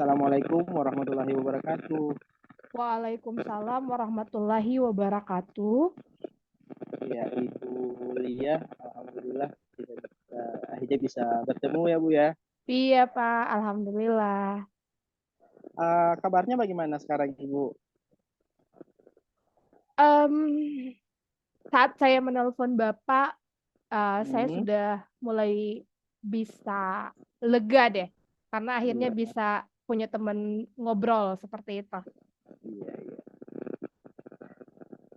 Assalamualaikum warahmatullahi wabarakatuh. Waalaikumsalam warahmatullahi wabarakatuh. Ya, Ibu Lia, alhamdulillah akhirnya bisa bertemu ya Bu ya. Iya Pak, Alhamdulillah. Kabarnya bagaimana sekarang Ibu? Em, saat saya menelpon Bapak, saya Hmm, sudah mulai bisa lega deh, karena akhirnya iya, bisa punya teman ngobrol seperti itu. iya, iya.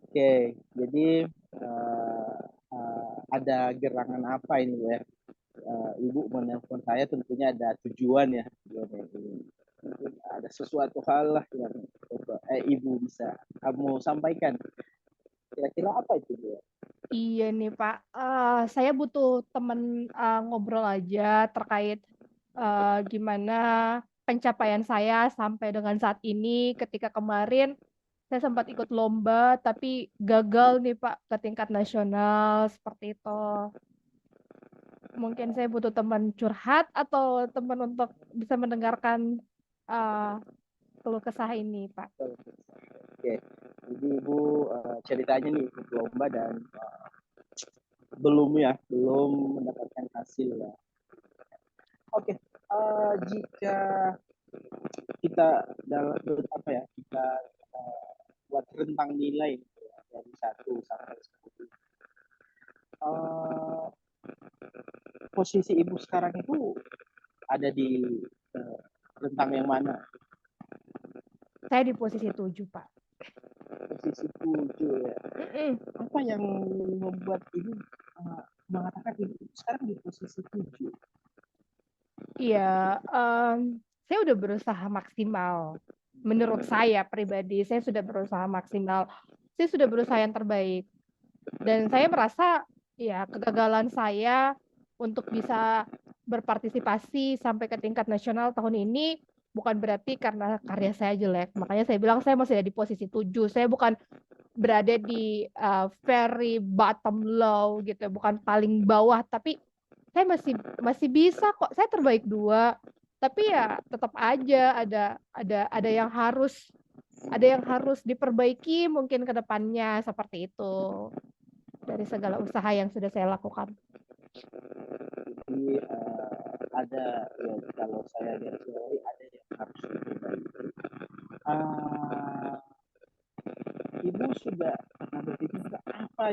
Oke, jadi uh, ada gerangan apa ini ya? Ibu menelpon saya tentunya ada tujuan ya. Tujuannya ini. Ada sesuatu hal lah yang Ibu bisa kamu sampaikan. Kira-kira apa itu Bu? Iya nih Pak, saya butuh teman ngobrol aja terkait gimana pencapaian saya sampai dengan saat ini. Ketika kemarin saya sempat ikut lomba, tapi gagal nih Pak ke tingkat nasional seperti itu. Mungkin saya butuh teman curhat atau teman untuk bisa mendengarkan uh, keluh kesah ini Pak. Oke, jadi Ibu ceritanya nih ikut lomba dan belum mendapatkan hasil ya. Oke, jika kita dalam apa ya kita buat rentang nilai gitu ya, dari 1 sampai 10, uh, posisi Ibu sekarang itu ada di uh, rentang yang mana? Saya di posisi 7 Pak. Posisi 7 ya. Mm-mm. Apa yang membuat Ibu mengatakan Ibu sekarang di posisi 7? Iya, em, saya udah berusaha maksimal. Menurut saya pribadi, saya sudah berusaha maksimal. Saya sudah berusaha yang terbaik. Dan saya merasa ya kegagalan saya untuk bisa berpartisipasi sampai ke tingkat nasional tahun ini bukan berarti karena karya saya jelek. Makanya saya bilang saya masih ada di posisi 7. Saya bukan berada di very bottom low gitu, bukan paling bawah, tapi saya masih masih bisa kok. Saya terbaik 2. Tapi ya tetap aja ada yang harus diperbaiki mungkin ke depannya seperti itu dari segala usaha yang sudah saya lakukan. Jadi ada ya kalau saya garis bawahi ada yang harus diperbaiki. Uh, Ibu sudah pernah berpikir juga apa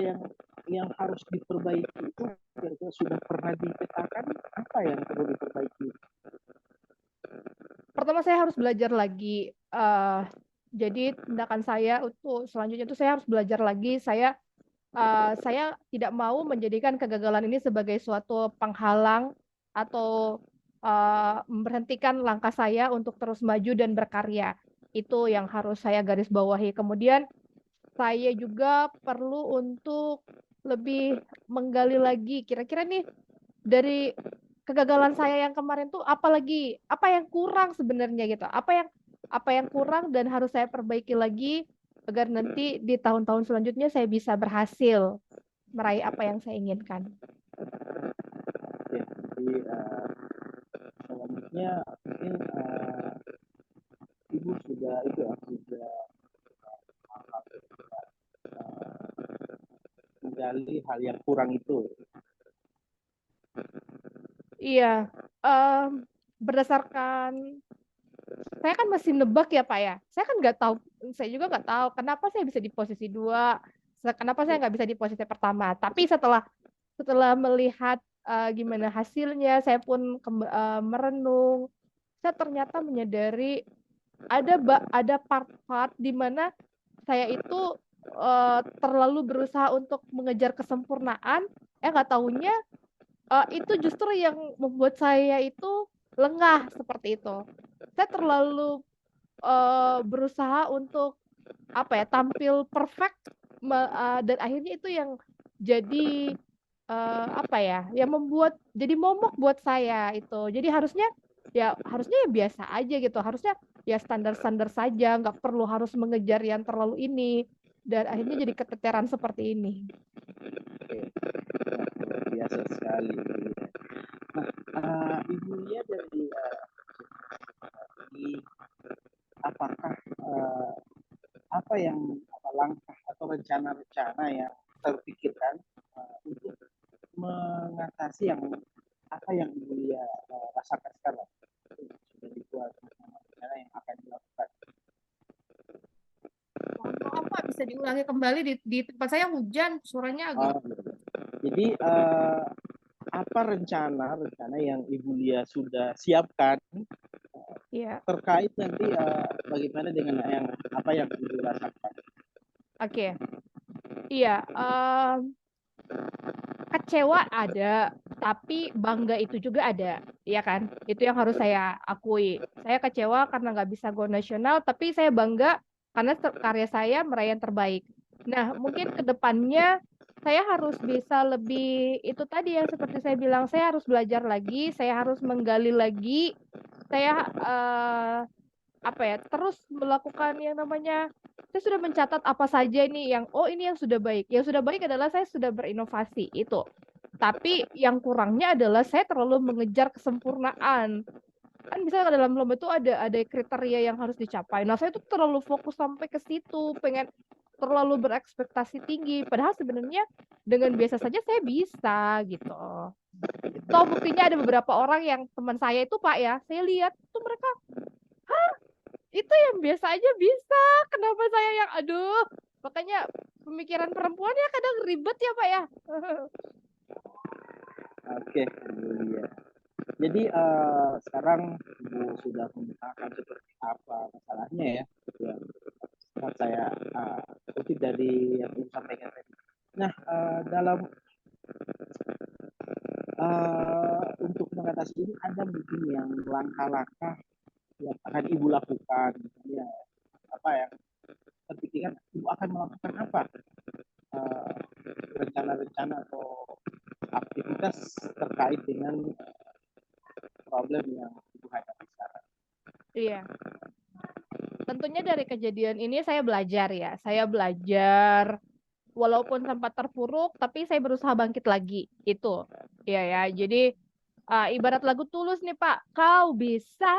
yang harus diperbaiki itu kira-kira sudah pernah dipetakan apa yang perlu diperbaiki? Pertama saya harus belajar lagi. Jadi tindakan saya untuk selanjutnya itu saya harus belajar lagi. Saya tidak mau menjadikan kegagalan ini sebagai suatu penghalang atau memberhentikan langkah saya untuk terus maju dan berkarya. Itu yang harus saya garis bawahi. Kemudian saya juga perlu untuk lebih menggali lagi kira-kira nih dari kegagalan saya yang kemarin tuh apa yang kurang sebenarnya gitu. Apa yang kurang dan harus saya perbaiki lagi agar nanti di tahun-tahun selanjutnya saya bisa berhasil meraih apa yang saya inginkan. Ya, jadi selanjutnya mungkin Ibu sudah itu ya sudah menggali hal yang kurang itu. Iya, em, berdasarkan saya kan masih nebak ya Pak ya. Saya kan nggak tahu, saya juga nggak tahu kenapa saya bisa di posisi 2, kenapa saya nggak bisa di posisi pertama. Tapi setelah setelah melihat gimana hasilnya, saya pun merenung. Saya ternyata menyadari ada part-part di mana saya itu terlalu berusaha untuk mengejar kesempurnaan. Nggak tahunya itu justru yang membuat saya itu lengah seperti itu. Saya terlalu berusaha untuk apa ya tampil perfect dan akhirnya itu yang jadi apa ya yang membuat jadi momok buat saya itu. Jadi harusnya ya biasa aja gitu, harusnya ya standar-standar saja, nggak perlu harus mengejar yang terlalu ini, dan akhirnya jadi keteteran seperti ini. Luar biasa sekali. Nah, Ibu lihat dari apa yang langkah atau rencana-rencana yang terpikirkan untuk mengatasi apa yang Ibu Lia rasakan sekarang? Sudah dibuat rencana yang akan dilakukan. Maaf Pak, bisa diulangi kembali di tempat saya hujan, suaranya agak. Jadi apa rencana yang Ibu Lia sudah siapkan terkait nanti bagaimana dengan apa yang Ibu rasakan? Oke. Iya, kecewa ada, tapi bangga itu juga ada, ya kan? Itu yang harus saya akui. Saya kecewa karena nggak bisa go nasional, tapi saya bangga karena karya saya meraih yang terbaik. Nah, mungkin ke depannya saya harus bisa lebih, itu tadi yang seperti saya bilang, saya harus belajar lagi, saya harus menggali lagi, saya terus melakukan yang namanya, saya sudah mencatat apa saja nih yang ini yang sudah baik. Yang sudah baik adalah saya sudah berinovasi itu. Tapi yang kurangnya adalah saya terlalu mengejar kesempurnaan. Kan misalnya dalam lomba itu ada kriteria yang harus dicapai. Nah, saya tuh terlalu fokus sampai ke situ, pengen terlalu berekspektasi tinggi. Padahal sebenarnya dengan biasa saja saya bisa gitu. Toh buktinya ada beberapa orang yang teman saya itu Pak ya, saya lihat tuh mereka itu yang biasa aja bisa. Kenapa saya yang aduh? Makanya pemikiran perempuan ya kadang ribet ya Pak ya. Oke, iya. Jadi sekarang Ibu sudah memetakan seperti apa masalahnya ya, yang saya kutip dari yang Ibu sampaikan tadi. Nah, dalam untuk mengatasi ini ada mungkin yang langkah-langkah yang akan Ibu lakukan, misalnya apa yang terpikirkan Ibu akan melakukan apa, rencana-rencana atau aktivitas terkait dengan problem yang Ibu hadapi sekarang. Iya. Tentunya dari kejadian ini saya belajar ya. Saya belajar walaupun sempat terpuruk tapi saya berusaha bangkit lagi. Itu. Iya ya. Jadi ibarat lagu Tulus nih Pak, kau bisa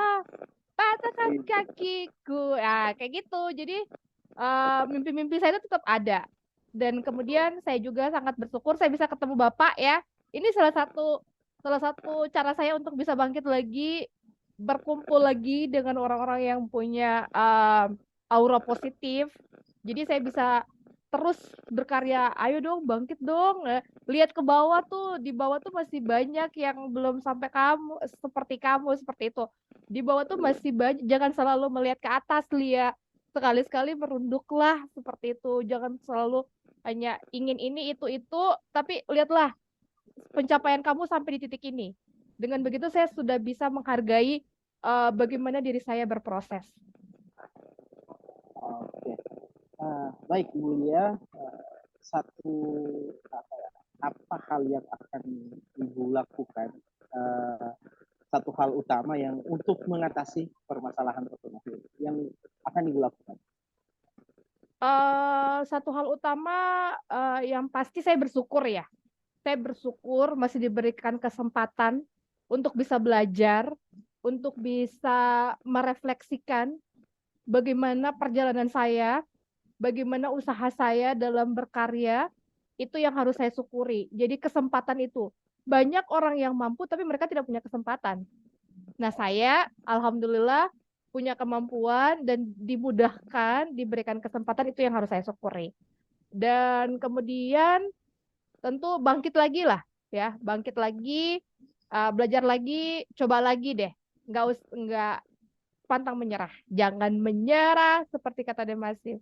patahkan kakiku. Kayak gitu. Jadi mimpi-mimpi saya itu tetap ada. Dan kemudian saya juga sangat bersyukur saya bisa ketemu Bapak ya. Ini salah satu cara saya untuk bisa bangkit lagi, berkumpul lagi dengan orang-orang yang punya aura positif. Jadi saya bisa terus berkarya. Ayo dong, bangkit dong. Lihat ke bawah tuh, di bawah tuh masih banyak yang belum sampai kamu seperti itu. Di bawah tuh masih banyak. Jangan selalu melihat ke atas, lihat. Sekali-sekali merunduklah seperti itu. Jangan selalu hanya ingin ini itu, tapi lihatlah pencapaian kamu sampai di titik ini. Dengan begitu saya sudah bisa menghargai bagaimana diri saya berproses. Oke. Baik, Ibu Lia, apa hal yang akan Ibu lakukan, satu hal utama yang untuk mengatasi permasalahan tertentu yang akan Ibu lakukan? Satu hal utama yang pasti saya bersyukur ya. Saya bersyukur masih diberikan kesempatan untuk bisa belajar, untuk bisa merefleksikan bagaimana perjalanan saya, bagaimana usaha saya dalam berkarya, itu yang harus saya syukuri. Jadi kesempatan itu. Banyak orang yang mampu tapi mereka tidak punya kesempatan. Nah, saya alhamdulillah punya kemampuan dan dimudahkan, diberikan kesempatan, itu yang harus saya syukuri. Dan kemudian tentu bangkit lagi lah ya, bangkit lagi, belajar lagi, coba lagi deh. Nggak pantang menyerah. Jangan menyerah seperti kata Demasif.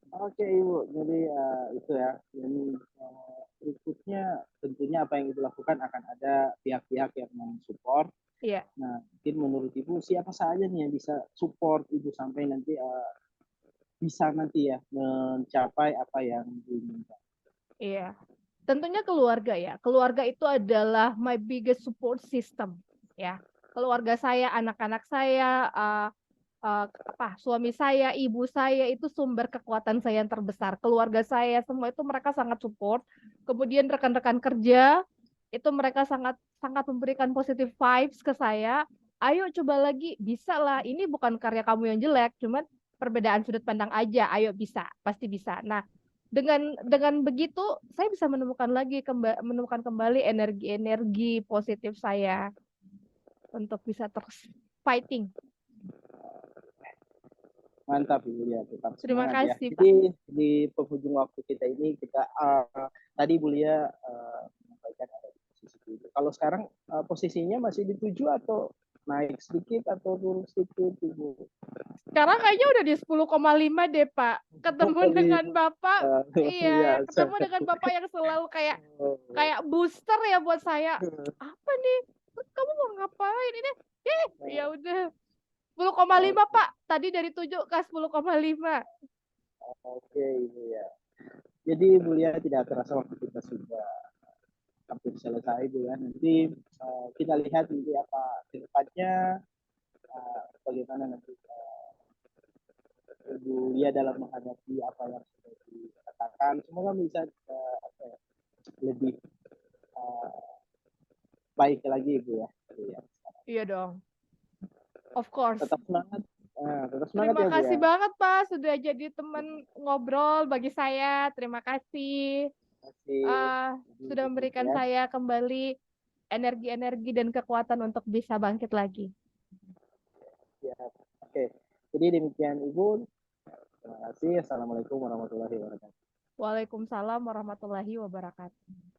Oke, Ibu. Jadi itu ya. Jadi berikutnya tentunya apa yang Ibu lakukan akan ada pihak-pihak yang mensupport. Iya. Nah, mungkin menurut Ibu siapa saja nih yang bisa support Ibu sampai nanti bisa nanti ya mencapai apa yang diinginkan? Iya. Tentunya keluarga ya. Keluarga itu adalah my biggest support system ya. Keluarga saya, anak-anak saya, suami saya, ibu saya itu sumber kekuatan saya yang terbesar. Keluarga saya semua itu mereka sangat support. Kemudian rekan-rekan kerja itu mereka sangat sangat memberikan positive vibes ke saya. Ayo coba lagi, bisa lah. Ini bukan karya kamu yang jelek, cuman perbedaan sudut pandang aja, ayo bisa, pasti bisa. Nah, dengan begitu saya bisa menemukan kembali energi-energi positif saya untuk bisa terus fighting. Mantap Ibu Lia, tetap Terima semangat ya. kasih, Pak. Jadi di penghujung waktu kita ini kita tadi Bu Lia menyampaikan ada di posisi 7. Kalau sekarang posisinya masih di 7 atau naik sedikit atau turun sedikit Ibu? Sekarang kayaknya udah di 10,5 deh, Pak. Ketemu dengan Bapak, iya, Biasa. ketemu dengan Bapak yang selalu kayak booster ya buat saya. Apa nih? Kamu mau ngapain ini? Ya udah. 10,5 Pak. Tadi dari 7 ke 10,5. Oke, Ibu ya. Jadi Bu Lia tidak terasa waktu kita sudah hampir selesai Bu ya. Nanti kita lihat nanti apa ke depannya, bagaimana nanti Ibu Lia dalam menghadapi apa yang sudah dikatakan. Semoga bisa lebih baik lagi Ibu ya. Iya dong. Of course. Tetap semangat. Tetap semangat Terima ya Bu kasih ya. banget Pak sudah jadi teman ngobrol bagi saya. Terima kasih. Sudah memberikan Ya. saya kembali energi-energi dan kekuatan untuk bisa bangkit lagi. Ya. Oke. Jadi demikian Ibu. Terima kasih. Assalamualaikum warahmatullahi wabarakatuh. Waalaikumsalam warahmatullahi wabarakatuh.